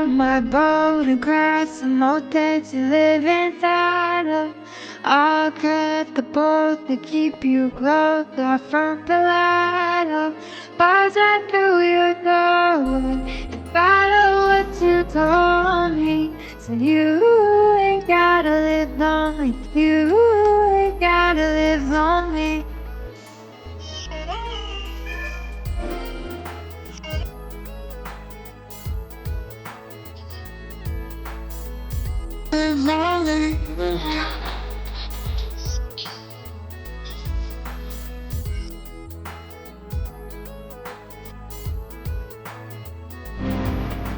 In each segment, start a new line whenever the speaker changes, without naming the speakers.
of my boat across the motel to live inside of. I'll cut the bolt to keep you close off from the light of. Bars right through your doorway, if I know what you told me. So you ain't gotta live lonely, you ain't gotta live lonely. Live lonely.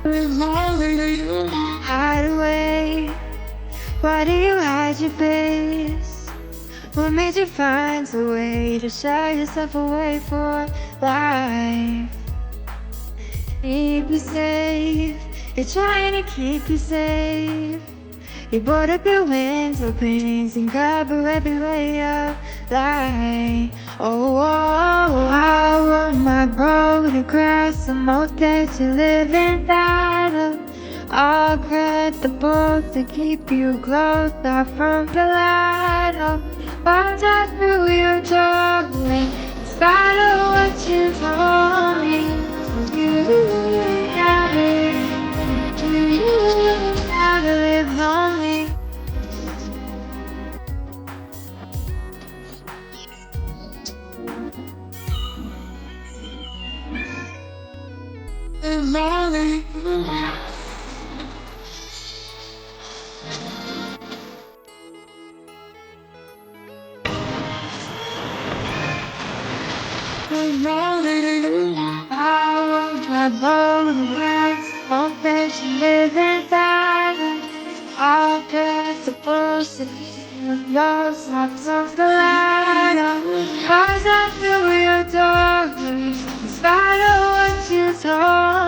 Live lonely. Hide away. Why do you hide your face? What made you find a way to shy yourself away for life? Keep you safe. They're trying to keep you safe. You board up your window panes and cover every way of light. Oh, I want my boat across the motel to live inside of. I'll cut the bolt to keep you close off from the light of. Watch out through your doorway, in spite of what you told me. You gotta live lonely. Live lonely. Live lonely. I want my boat across the mountain to live inside. I'll cut the bullshit of yours, lots of the light. Eyes out through your door, in spite of what you told